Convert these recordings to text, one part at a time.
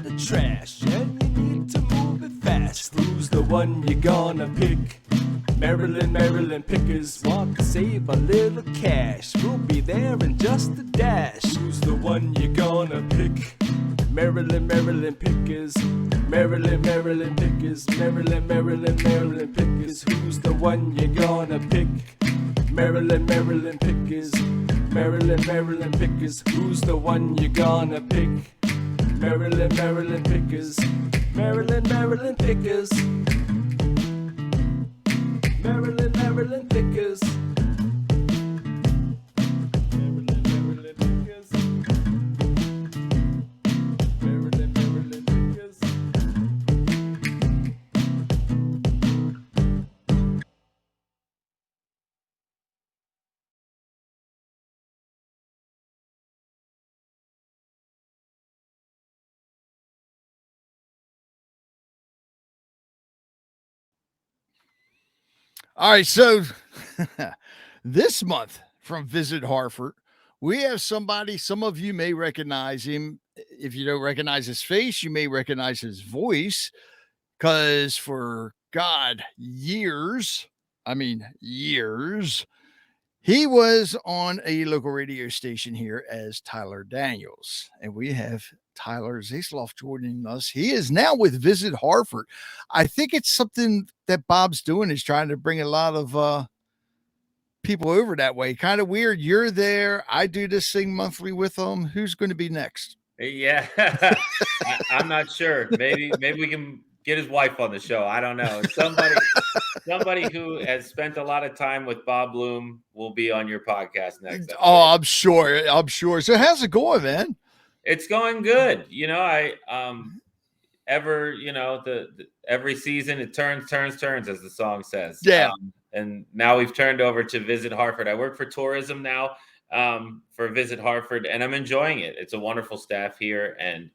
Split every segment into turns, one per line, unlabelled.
of trash, and you need to move it fast. Who's the one you're gonna pick? Maryland pickers want to save a little cash. We'll be there in just a dash. Who's the one you're gonna pick? Maryland pickers. Maryland pickers. Maryland pickers. Who's the one you're gonna pick? Maryland pickers. Maryland pickers. Who's the one you're gonna pick? Maryland pickers. Maryland pickers. Maryland pickers. Maryland pickers. Maryland pickers.
All right, so this month from Visit Harford, we have somebody, some of you may recognize him. If you don't recognize his face, you may recognize his voice, because for years, he was on a local radio station here as Tyler Daniels. And we have Tyler Zasloff joining us. He is now with Visit Harford. I think it's something that Bob's doing, is trying to bring a lot of people over that way. Kind of weird. You're there. I do this thing monthly with them. Who's going to be next?
Yeah, I'm not sure. Maybe we can get his wife on the show. I don't know. Somebody who has spent a lot of time with Bob Bloom will be on your podcast next episode.
Oh, I'm sure. So how's it going, man?
It's going good. Every season it turns, as the song says.
Yeah.
And now we've turned over to Visit Harford. I work for tourism now, for Visit Harford, and I'm enjoying it. It's a wonderful staff here. And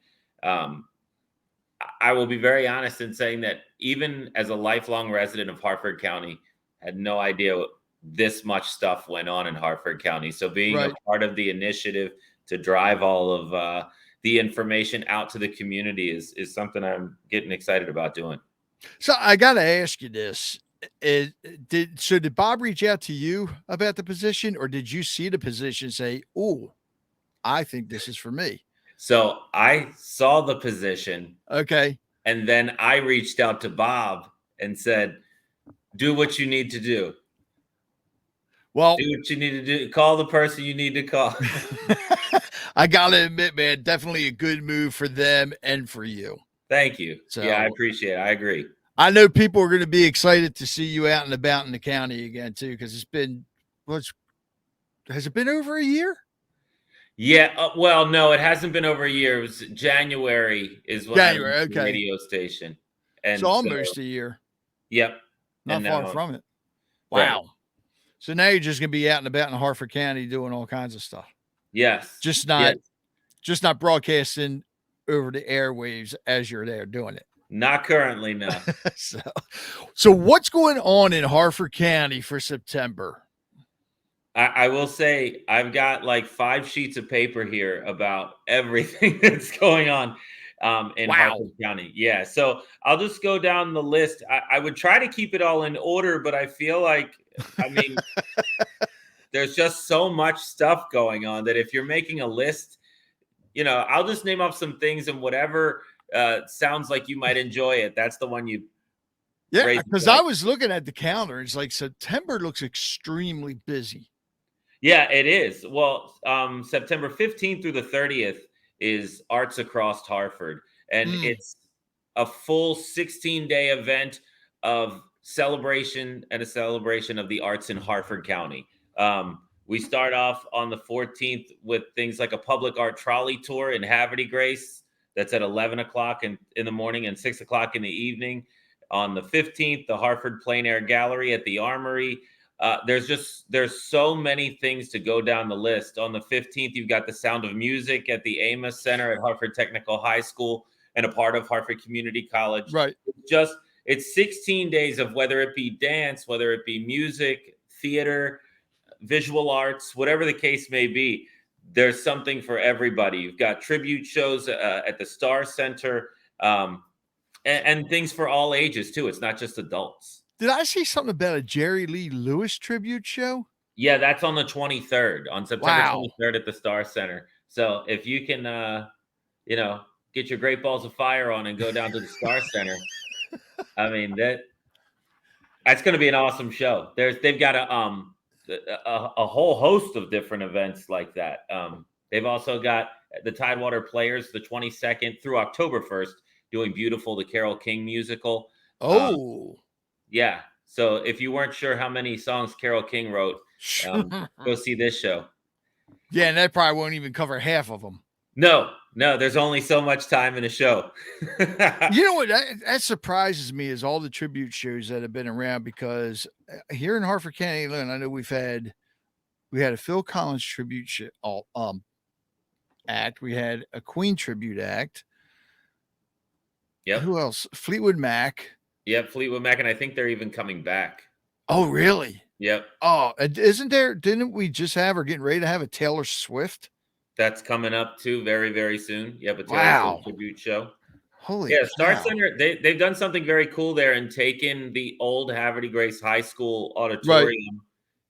I will be very honest in saying that even as a lifelong resident of Harford County, had no idea this much stuff went on in Harford County. So being a part of the initiative to drive all of the information out to the community is something I'm getting excited about doing.
So I got to ask you this. Did Bob reach out to you about the position, or did you see the position and say, "Oh, I think this is for me"?
So I saw the position.
Okay.
And then I reached out to Bob and said, do what you need to do.
Well,
do what you need to do. Call the person you need to call.
I got to admit, man, definitely a good move for them and for you.
Thank you. So, yeah, I appreciate it. I agree.
I know people are going to be excited to see you out and about in the county again, too, because it's been, has it been over a year?
Yeah. Well, no, it hasn't been over a year. It was January is when I went to the radio station. And
so almost a year.
Yep.
Not far from it. Wow. Right. So now you're just going to be out and about in Harford County doing all kinds of stuff.
Yes.
Just not broadcasting over the airwaves as you're there doing it.
Not currently, no.
So what's going on in Harford County for September?
I will say I've got like 5 sheets of paper here about everything that's going on in Harford County. Yeah. So I'll just go down the list. I would try to keep it all in order, but I feel like, there's just so much stuff going on that if you're making a list, I'll just name off some things, and whatever sounds like you might enjoy it, that's the one you.
Yeah, because I was looking at the calendar. It's like September looks extremely busy.
Yeah, it is. Well, September 15th through the 30th is Arts Across Harford, and it's a full 16-day event of celebration and a celebration of the arts in Harford County. We start off on the 14th with things like a public art trolley tour in Havre Grace. That's at 11 o'clock in the morning and 6 o'clock in the evening. On the 15th, the Harford Plein Air Gallery at the Armory. There's so many things to go down the list. On the 15th, you've got the Sound of Music at the Amos Center at Harford Technical High School and a part of Harford Community College.
Right.
It's 16 days of whether it be dance, whether it be music, theater, visual arts, whatever the case may be. there's something for everybody. You've got tribute shows at the Star Center, and things for all ages too. It's not just adults.
Did I see something about a Jerry Lee Lewis tribute show?
Yeah, that's on the 23rd, on September
Wow.
23rd at the Star Center. So if you can, get your Great Balls of Fire on and go down to the Star Center, I mean that's going to be an awesome show. They've got a whole host of different events like that. They've also got the Tidewater Players, the 22nd through October 1st, doing Beautiful, the Carole King musical.
Oh.
Yeah. So if you weren't sure how many songs Carole King wrote, go see this show.
Yeah, and that probably won't even cover half of them.
No, there's only so much time in a show.
You know what? That surprises me is all the tribute shows that have been around, because here in Harford County alone, I know we had a Phil Collins tribute act. We had a Queen tribute act.
Yep.
Who else? Fleetwood Mac.
Yep, Fleetwood Mac, and I think they're even coming back.
Oh, really?
Yep.
Oh, didn't we just have, or getting ready to have, a Taylor Swift?
That's coming up too very, very soon. Yep, a Taylor
Wow.
Swift tribute show.
Holy
Star
cow.
Center, they've done something very cool there and taken the old Haverty Grace High School auditorium,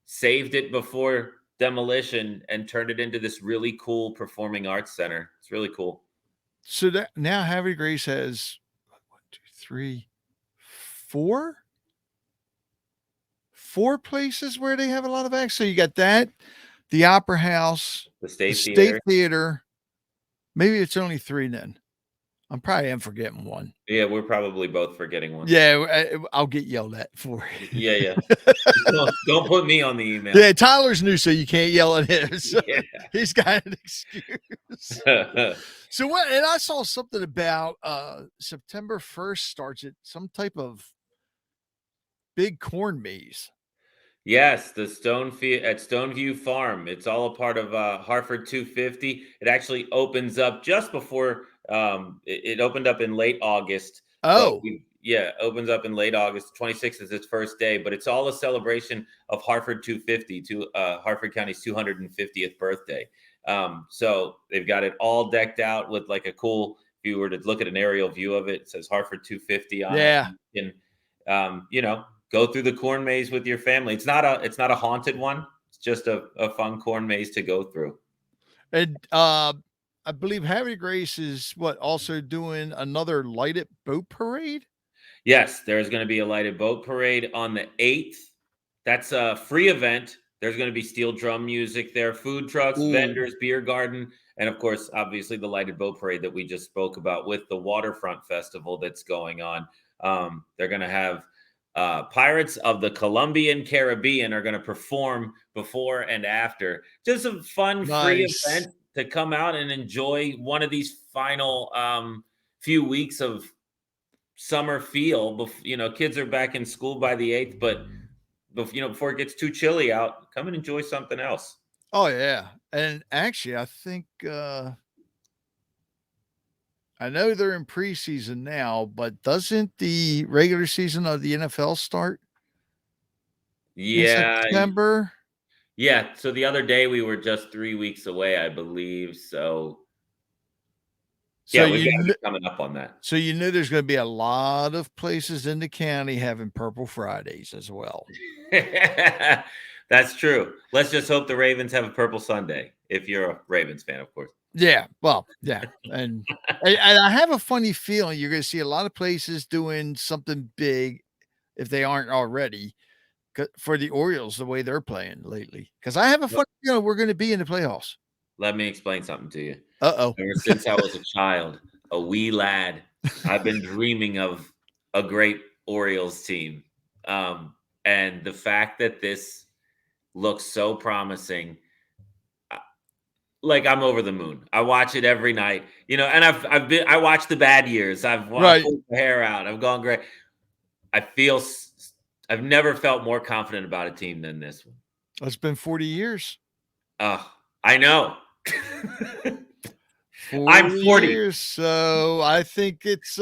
saved it before demolition, and turned it into this really cool performing arts center. It's really cool.
So that now Haverty Grace has 1, 2, 3, 4 places where they have a lot of acts. So you got that, the Opera House,
The State
State
Theater.
Theater. Maybe it's only 3 then. I'm probably forgetting one.
Yeah, we're probably both forgetting one.
Yeah, I'll get yelled at for it.
Yeah. Don't put me on the email.
Yeah, Tyler's new, so you can't yell at him. So he's got an excuse. So what? And I saw something about September 1st starts at some type of big corn maze.
Yes, the at Stoneview Farm. It's all a part of Harford 250. It actually opens up just before it opened up in late August.
Oh,
opens up in late August. 26th is its first day, but it's all a celebration of Harford 250, to Harford County's 250th birthday. So they've got it all decked out with like a cool. If you were to look at an aerial view of it, it says Harford 250 on it. And go through the corn maze with your family. It's not a haunted one. It's just a fun corn maze to go through.
And I believe Haverty Grace is also doing another lighted boat parade.
Yes, there's going to be a lighted boat parade on the 8th. That's a free event. There's going to be steel drum music there, food trucks, vendors, beer garden, and of course, obviously the lighted boat parade that we just spoke about with the Waterfront Festival that's going on. They're going to have Pirates of the Caribbean are going to perform before and after. Just a fun, free event to come out and enjoy one of these final few weeks of summer feel. Kids are back in school by the 8th, but before it gets too chilly out, come and enjoy something else.
Oh yeah, and actually, I think I know they're in preseason now, but doesn't the regular season of the NFL start? In September?
Yeah. So the other day we were just 3 weeks away, I believe. So yeah, we've got to be coming up on that.
So there's going to be a lot of places in the county having Purple Fridays as well.
That's true. Let's just hope the Ravens have a Purple Sunday, if you're a Ravens fan, of course.
Yeah, well, yeah. And I have a funny feeling you're going to see a lot of places doing something big, if they aren't already, for the Orioles, the way they're playing lately. Because I have a funny feeling we're going to be in the playoffs.
Let me explain something to you.
Uh-oh.
Ever since I was a child, a wee lad, I've been dreaming of a great Orioles team. And the fact that this looks so promising, like, I'm over the moon. I watch it every night, and I watch the bad years. I've pulled the hair out. I've gone great. I've never felt more confident about a team than this one.
It's been 40 years.
I know.
40
I'm 40
years, so I think it's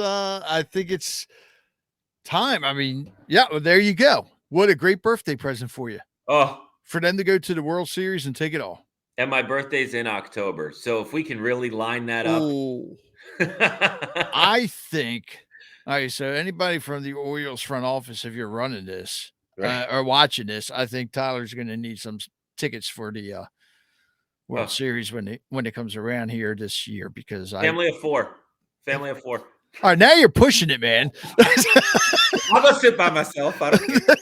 time. I mean, yeah, well, there you go. What a great birthday present for you.
Oh,
for them to go to the World Series and take it all.
And my birthday's in October. So if we can really line that up.
Oh, I think. All right, so anybody from the Orioles front office, if you're running this
Right.
or watching this, I think Tyler's going to need some tickets for the World
Oh,
Series when it comes around here this year because I.
family of 4. Family of 4.
All right, now you're pushing it, man.
I'll go sit by myself. I don't care.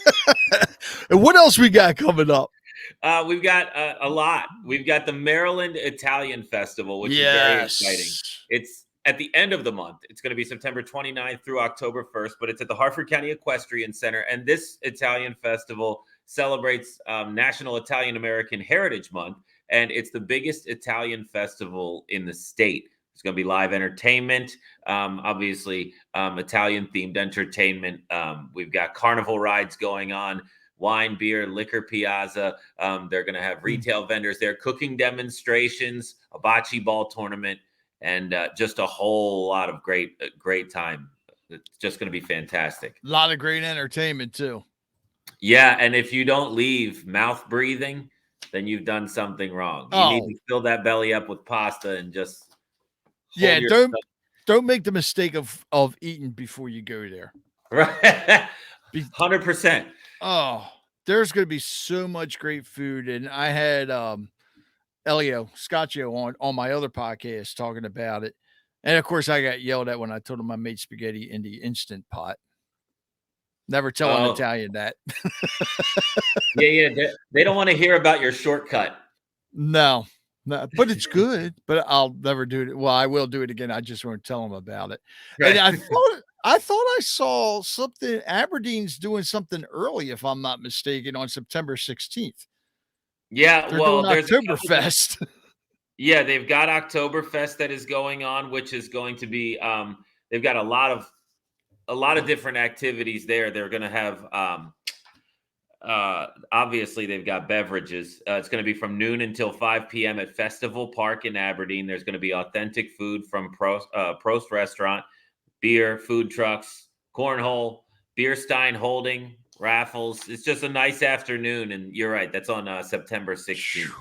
And what else we got coming up?
We've got a lot. We've got the Maryland Italian Festival, which is very exciting. It's at the end of the month. It's going to be September 29th through October 1st, but it's at the Harford County Equestrian Center. And this Italian festival celebrates National Italian American Heritage Month. And it's the biggest Italian festival in the state. It's going to be live entertainment, obviously Italian-themed entertainment. We've got carnival rides going on, wine, beer, liquor piazza. They're going to have retail vendors there, cooking demonstrations, a bocce ball tournament, and just a whole lot of great time. It's just going to be fantastic.
A lot of great entertainment, too.
Yeah, and if you don't leave mouth breathing, then you've done something wrong. You need to fill that belly up with pasta and just
don't make the mistake of eating before you go there.
Right. 100%.
Oh, there's going to be so much great food. And I had Elio Scaccio on my other podcast talking about it. And of course, I got yelled at when I told him I made spaghetti in the Instant Pot. Never tell an Italian that.
Yeah. They don't want to hear about your shortcut.
No, but it's good. But I'll never do it. Well, I will do it again. I just won't tell them about it. Right. And I thought I saw something. Aberdeen's doing something early, if I'm not mistaken, on September 16th.
Yeah,
there's Oktoberfest.
Yeah, they've got Oktoberfest that is going on, which is going to be. They've got a lot of different activities there. They're going to have. Obviously, they've got beverages. It's going to be from noon until 5 p.m. at Festival Park in Aberdeen. There's going to be authentic food from Prost Restaurant, beer, food trucks, cornhole, beer stein holding, raffles. It's just a nice afternoon. And you're right. That's on September 16th.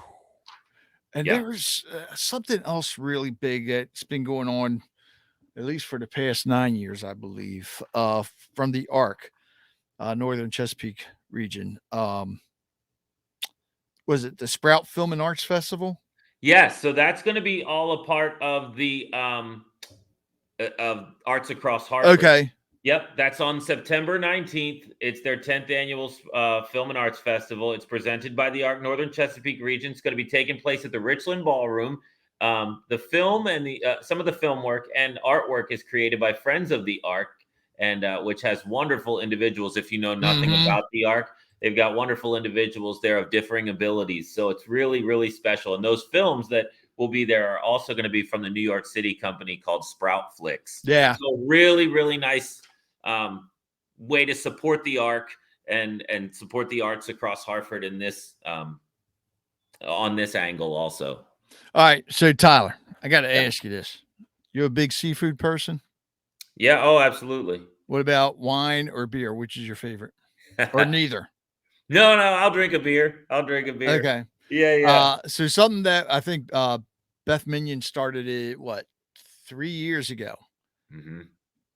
And there's something else really big that's been going on, at least for the past 9 years, I believe, from the ARC, Northern Chesapeake region. Was it the Sprout Film and Arts Festival?
Yes. So that's going to be all a part of the of Arts Across Harford.
Okay.
Yep. That's on September 19th. It's their 10th annual Film and Arts Festival. It's presented by the ARC Northern Chesapeake region. It's going to be taking place at the Richland Ballroom. The film and the some of the film work and artwork is created by Friends of the ARC, and which has wonderful individuals. If you know nothing about the ARC, they've got wonderful individuals there of differing abilities. So it's really, really special. And those films that will be there are also going to be from the New York City company called Sprout Flicks.
Yeah.
So really, really nice way to support the ARC and support the arts across Harford in this on this angle also.
All right. So Tyler, I got to ask you this. You a big seafood person?
Yeah. Oh, absolutely.
What about wine or beer? Which is your favorite? Or neither?
No, I'll drink a beer.
Okay.
Yeah.
So something that I think Beth Minion started it, 3 years ago?
Mm-hmm.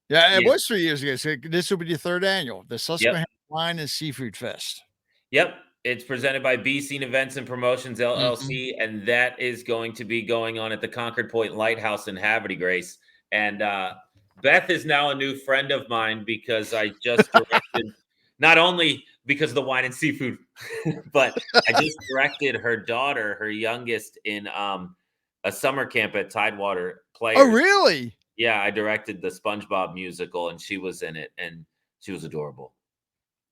Yeah, it was 3 years ago. So this will be the third annual, the Susquehanna Wine and Seafood Fest.
Yep. It's presented by B Scene Events and Promotions, LLC, and that is going to be going on at the Concord Point Lighthouse in Havre de Grace. And Beth is now a new friend of mine because I just directed, not only because of the wine and seafood, but I just directed her daughter, her youngest, in a summer camp at Tidewater Players.
Oh, really?
Yeah, I directed the SpongeBob musical, and she was in it, and she was adorable.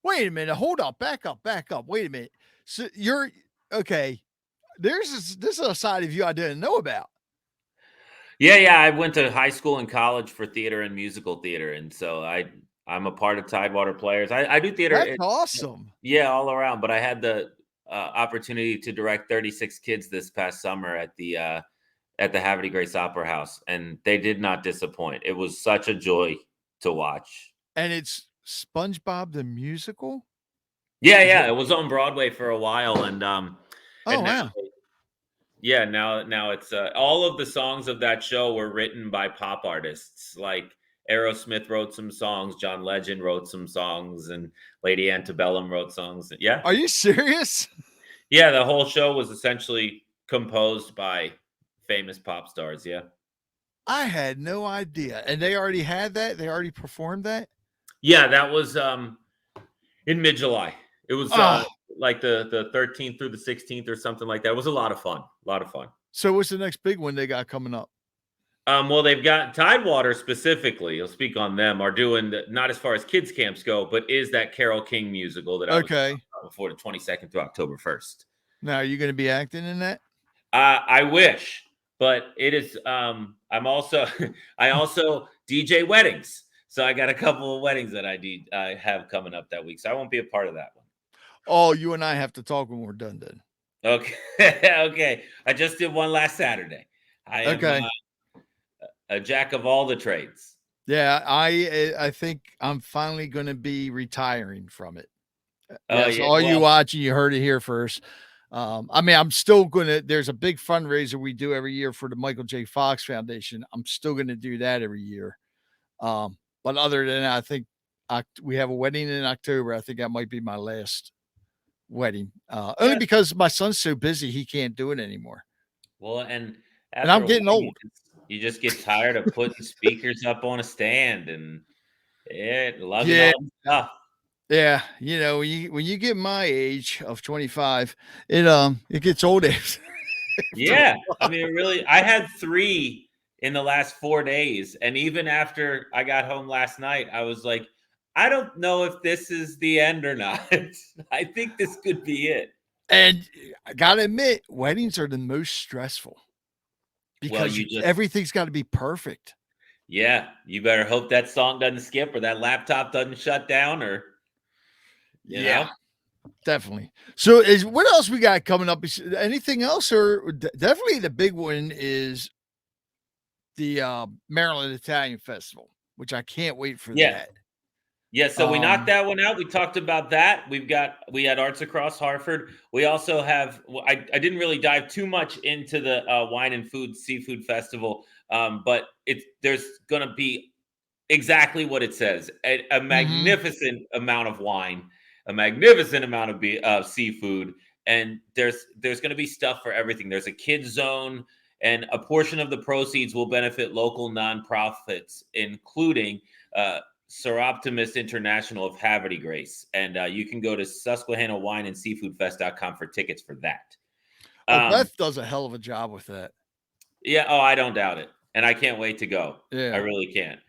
Wait a minute. Hold up. Back up. Wait a minute. So you're okay. This is a side of you I didn't know about.
Yeah. I went to high school and college for theater and musical theater, and so I'm a part of Tidewater Players. I do theater.
That's awesome.
Yeah, all around. But I had the opportunity to direct 36 kids this past summer at the Havre de Grace Opera House, and they did not disappoint. It was such a joy to watch.
And it's SpongeBob the musical?
Yeah. It was on Broadway for a while, and
wow.
Yeah, now it's all of the songs of that show were written by pop artists. Like Aerosmith wrote some songs, John Legend wrote some songs, and Lady Antebellum wrote songs. Yeah.
Are you serious?
Yeah, the whole show was essentially composed by famous pop stars, yeah.
I had no idea. And they already had that? They already performed that?
Yeah, that was, in mid-July. It was,
Oh,
like the 13th through the 16th or something like that. It was a lot of fun, a lot of fun.
so what's the next big one they got coming up?
Well, they've got Tidewater specifically, I'll speak on them, are doing not as far as kids camps go, but is that Carole King musical that I was talking
Okay.
about before, the 22nd through October 1st.
Now, are you going to be acting in that?
I wish, but it is. I'm also I also DJ weddings, so I got a couple of weddings that I have coming up that week, so I won't be a part of that one.
Oh, you and I have to talk when we're done then.
Okay, okay. I just did one last Saturday. I am
Okay.
a jack of all the trades.
Yeah, I think I'm finally going to be retiring from it.
Oh
Yes,
yeah,
all you
well,
watching, you heard it here first. I mean, I'm still gonna. There's a big fundraiser we do every year for the Michael J. Fox Foundation. I'm still gonna do that every year. But other than that, I think we have a wedding in October. I think that might be my last wedding. Only
yeah.
because my son's so busy, he can't do it anymore,
Well, and
and
after
I'm
a
getting
while,
old.
you just get tired of putting speakers up on a stand and lugging
Yeah,
all the stuff.
yeah. You know, when you get my age of 25, it gets old after a
Yeah, I
while.
mean, really, I had 3 in the last 4 days, and even after I got home last night, I was like, "I don't know if this is the end or not. I think this could be it."
And I gotta admit, weddings are the most stressful
Well,
because
you just
everything's got to be perfect.
yeah, you better hope that song doesn't skip or that laptop doesn't shut down or, you
Yeah,
know?
definitely. So, is what else we got coming up? Is anything else, or definitely the big one is the Maryland Italian Festival, which I can't wait for
Yeah.
that.
Yeah, so we knocked
Um,
that one out. We talked about that. We had Arts Across Harford. We also have I didn't really dive too much into the wine and food seafood festival, but there's going to be exactly what it says: a
mhm.
magnificent amount of wine, a magnificent amount of seafood, and there's going to be stuff for everything. There's a kids zone, and a portion of the proceeds will benefit local nonprofits, including. Seroptimus International of Havre Grace. And you can go to Susquehanna Wine and Seafoodfest.com for tickets for that.
Oh,
Um,
Beth does a hell of a job with that.
yeah, oh, I don't doubt it. And I can't wait to go. I
Yeah.
really can't.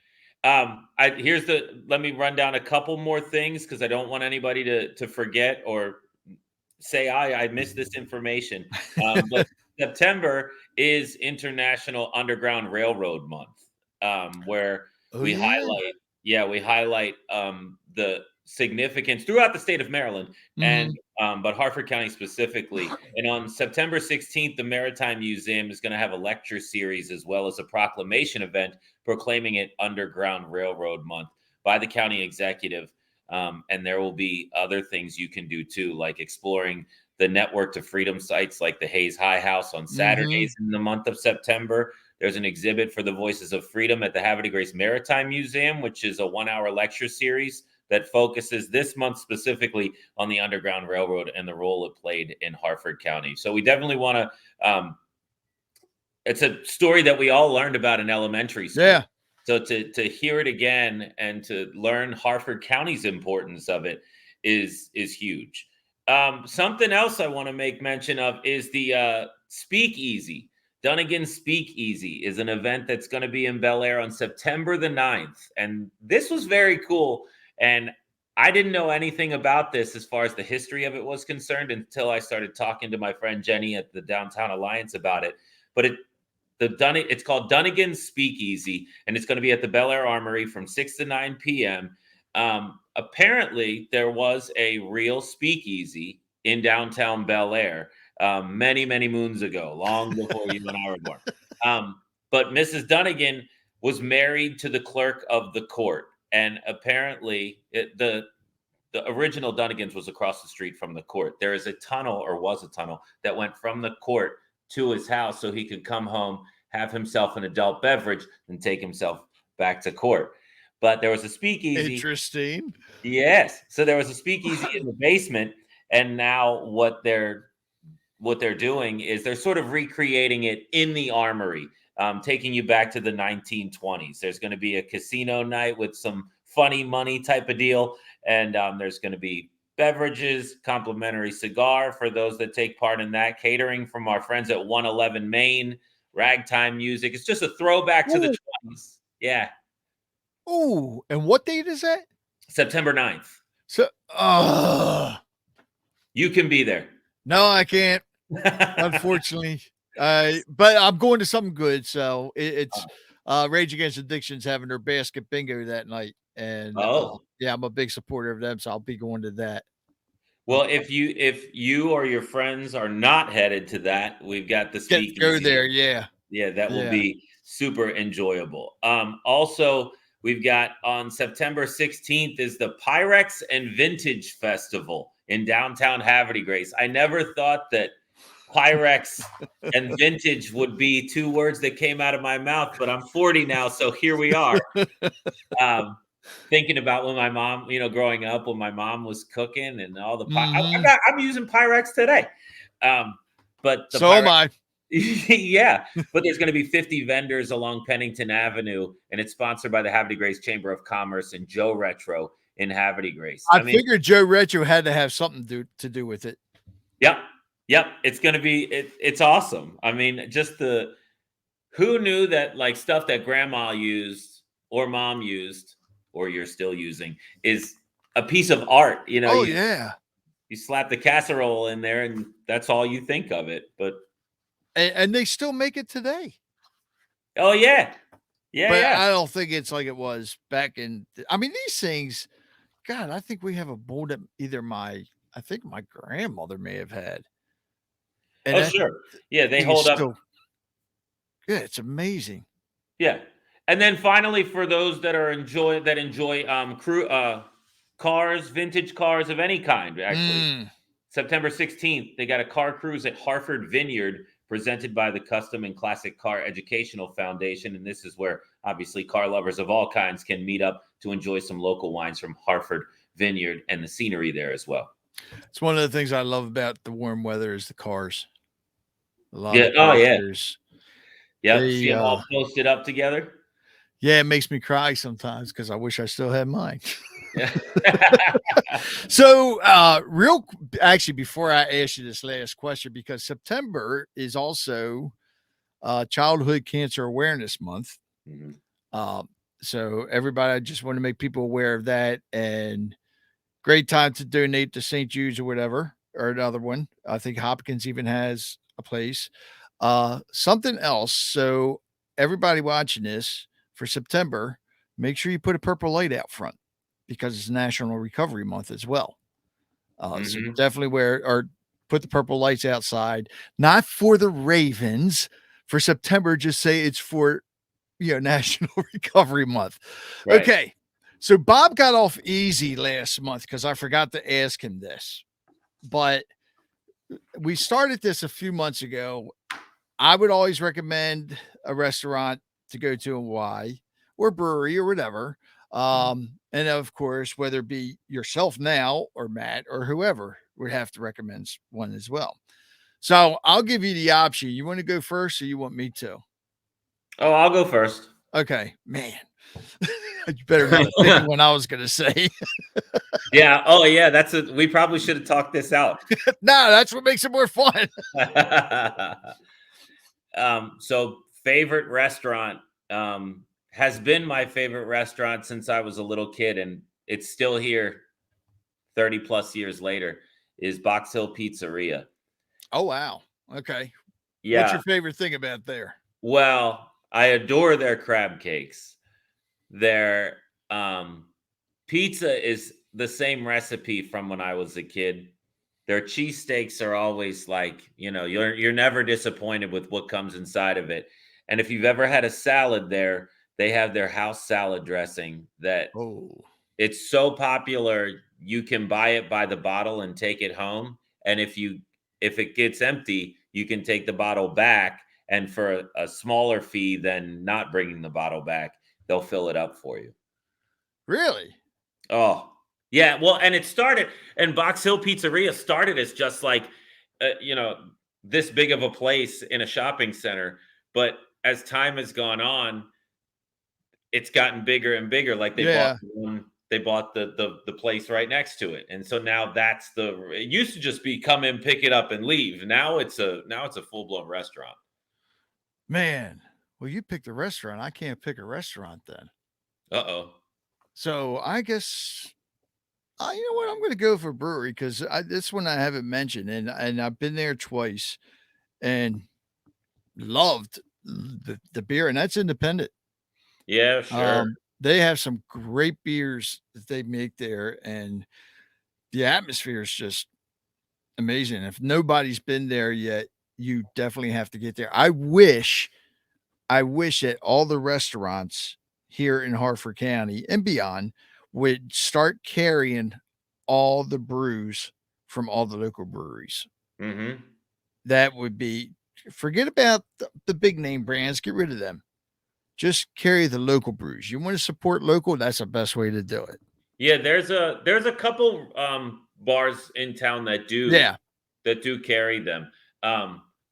Let me run down a couple more things because I don't want anybody to forget or say I missed this information. But September is International Underground Railroad Month, where
Oh
we
yeah.
highlight we highlight the significance throughout the state of Maryland and
Mhm.
but Harford County specifically. And on September 16th, the Maritime Museum is going to have a lecture series as well as a proclamation event proclaiming it Underground Railroad Month by the county executive. And there will be other things you can do too, like exploring the network to freedom sites like the Hayes High House on
Mhm.
Saturdays in the month of September. There's an exhibit for the Voices of Freedom at the Havre de Grace Maritime Museum, which is a 1 hour lecture series that focuses this month specifically on the Underground Railroad and the role it played in Harford County. So we definitely want to. It's a story that we all learned about in elementary school.
Yeah.
So to hear it again and to learn Harford County's importance of it is huge. Something else I want to make mention of is the Speakeasy. Dunnigan Speakeasy is an event that's going to be in Bel Air on September the 9th. And this was very cool. And I didn't know anything about this as far as the history of it was concerned until I started talking to my friend Jenny at the Downtown Alliance about it. But it's called Dunnigan's Speakeasy, and it's going to be at the Bel Air Armory from 6 to 9 p.m. Apparently, there was a real speakeasy in downtown Bel Air many, many moons ago, long before you and I were born. But Mrs. Dunnigan was married to the clerk of the court, and apparently, the original Dunnigans was across the street from the court. There is a tunnel, or was a tunnel, that went from the court to his house so he could come home, have himself an adult beverage, and take himself back to court. But there was a speakeasy.
Interesting.
Yes. So there was a speakeasy in the basement, and now what they're doing is they're sort of recreating it in the Armory, taking you back to the 1920s. There's going to be a casino night with some funny money type of deal, and there's going to be beverages, complimentary cigar for those that take part in that, catering from our friends at 111 Main, ragtime music. It's just a throwback to the 20s. Yeah.
Oh, and what date is that?
September 9th.
So,
You can be there.
No, I can't, unfortunately. But I'm going to something good. So it's Rage Against Addiction's having their basket bingo that night. And yeah, I'm a big supporter of them, so I'll be going to that.
Well, if you or your friends are not headed to that, we've got the speakeasy.
Go there, yeah.
Yeah, that will be super enjoyable. Also, we've got on September 16th is the Pyrex and Vintage Festival in downtown Havre de Grace. I never thought that Pyrex and vintage would be two words that came out of my mouth, but I'm 40 now, so here we are. Thinking about when my mom, growing up, when my mom was cooking and all the I'm using Pyrex today. But the
so am I.
Yeah, but there's going to be 50 vendors along Pennington Avenue, and it's sponsored by the Havre de Grace Chamber of Commerce and Joe Retro in Havre de Grace.
I figured Joe Retro had to have something to do with it.
Yep. It's going to be, it's awesome. I mean, just who knew that like stuff that grandma used or mom used, or you're still using, is a piece of art,
Oh, yeah.
You slap the casserole in there and that's all you think of it. But
and they still make it today.
Oh, yeah. Yeah.
But
yeah.
I don't think it's like it was back in. I mean, these things, God, I think we have a bowl that I think my grandmother may have had. And
sure. Yeah, they hold up.
Yeah, it's amazing.
Yeah. And then finally, for those that enjoy cars, vintage cars of any kind, actually. September 16th, they got a car cruise at Harford Vineyard presented by the Custom and Classic Car Educational Foundation. And this is where obviously car lovers of all kinds can meet up to enjoy some local wines from Harford Vineyard and the scenery there as well.
It's one of the things I love about the warm weather is the cars. A lot
of
cars.
Yeah. See them all posted up together.
Yeah, it makes me cry sometimes because I wish I still had mine.
Yeah.
So, actually, before I ask you this last question, because September is also Childhood Cancer Awareness Month.
Mm-hmm.
So everybody, I just want to make people aware of that, and great time to donate to St. Jude's or whatever, or another one. I think Hopkins even has a place. Something else. So everybody watching this for September, make sure you put a purple light out front because it's National Recovery Month as well. So definitely put the purple lights outside, not for the Ravens for September. Just say it's for, National Recovery Month. Right. Okay. So Bob got off easy last month because I forgot to ask him this, but we started this a few months ago. I would always recommend a restaurant to go to in Y or brewery or whatever. And of course, whether it be yourself now or Matt or whoever would have to recommend one as well. So I'll give you the option. You want to go first or you want me to?
Oh, I'll go first.
Okay, man. You better not think what I was going to say.
Yeah. Oh, yeah. We probably should have talked this out.
No, that's what makes it more fun.
So favorite restaurant has been my favorite restaurant since I was a little kid, and it's still here 30 plus years later, is Box Hill Pizzeria.
Oh, wow. Okay.
Yeah.
What's your favorite thing about there?
Well, I adore their crab cakes. Their pizza is the same recipe from when I was a kid. Their cheesesteaks are always like, you're never disappointed with what comes inside of it. And if you've ever had a salad there, they have their house salad dressing that it's so popular, you can buy it by the bottle and take it home. And if it gets empty, you can take the bottle back, and for a smaller fee than not bringing the bottle back, they'll fill it up for you.
Really?
Oh, yeah. Well, and it started, and Box Hill Pizzeria started as just like, this big of a place in a shopping center. But as time has gone on, it's gotten bigger and bigger. Like they bought the place right next to it, and so now it used to just be come in, pick it up, and leave. Now it's a full blown restaurant.
Man, well, you picked a restaurant. I can't pick a restaurant then.
Uh-oh.
So I guess, you know what? I'm going to go for brewery because this one I haven't mentioned, and I've been there twice and loved the beer, and that's independent.
Yeah, sure.
They have some great beers that they make there, and the atmosphere is just amazing. If nobody's been there yet, you definitely have to get there. I wish that all the restaurants here in Harford County and beyond would start carrying all the brews from all the local breweries.
Mm-hmm.
That would be, forget about the big name brands, get rid of them. Just carry the local brews. You want to support local, that's the best way to do it.
Yeah, there's a couple bars in town that do carry them.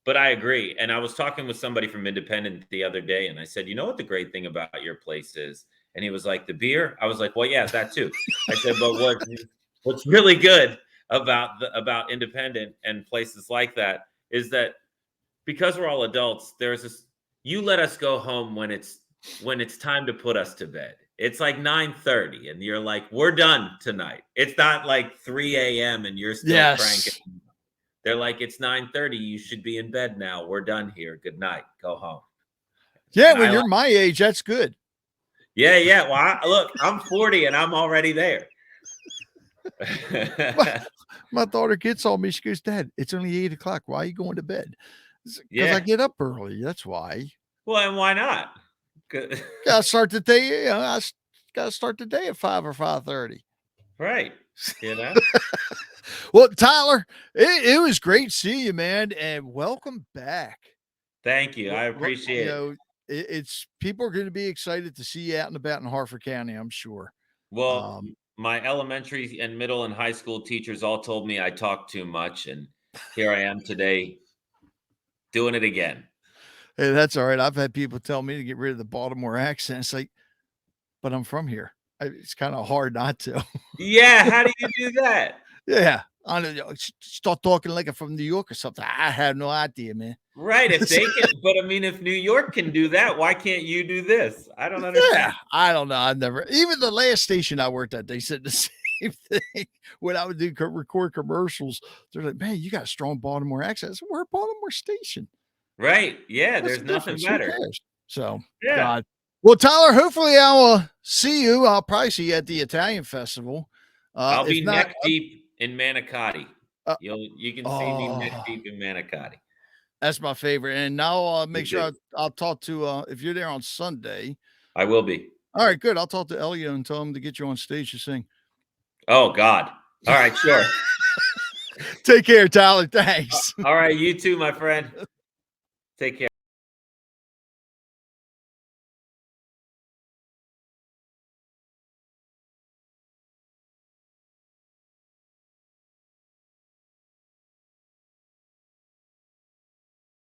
But I agree. And I was talking with somebody from Independent the other day, and I said, you know what the great thing about your place is? And he was like, the beer? I was like, well, yeah, that too. I said, but what's really good about Independent and places like that is that because we're all adults, there's this, you let us go home when it's time to put us to bed. It's like 9:30 and you're like, we're done tonight. It's not like 3 a.m. and you're still cranking. They're like, it's 9:30. You should be in bed now. We're done here. Good night. Go home.
Yeah, when you're my age, that's good.
Yeah, yeah. Well, look, I'm 40 and I'm already there.
My daughter gets on me. She goes, Dad, it's only 8 o'clock. Why are you going to bed? Because I get up early. That's why.
Well, and why not? Good.
Gotta start the day. I gotta start the day at 5 or 5:30.
Right. You know.
Well, Tyler, it was great seeing you, man, and welcome back.
Thank you. I appreciate it.
It's people are going to be excited to see you out and about in Harford County, I'm sure.
Well, my elementary and middle and high school teachers all told me I talk too much, and here I am today doing it again.
Hey, that's all right. I've had people tell me to get rid of the Baltimore accent. It's like, but I'm from here. It's kind of hard not to.
Yeah. How do you do that?
Yeah. I don't know. Start talking like I'm from New York or something. I have no idea, man.
Right. If they can, but I mean, if New York can do that, why can't you do this? I don't understand.
Yeah, I don't know. I've never, even the last station I worked at, they said the same thing when I would record commercials. They're like, man, you got a strong Baltimore accent. I said, we're a Baltimore station.
Right. Yeah. There's nothing better.
So,
yeah.
God. Well, Tyler, hopefully I'll see you. I'll probably see you at the Italian festival.
I'll be neck deep in Manicotti. You can see me neck deep in Manicotti.
That's my favorite. And now I'll make sure I'll talk to, if you're there on Sunday.
I will be.
All right, good. I'll talk to Elio and tell him to get you on stage to sing.
Oh, God. All right, sure.
Take care, Tyler. Thanks.
All right, you too, my friend. Take care.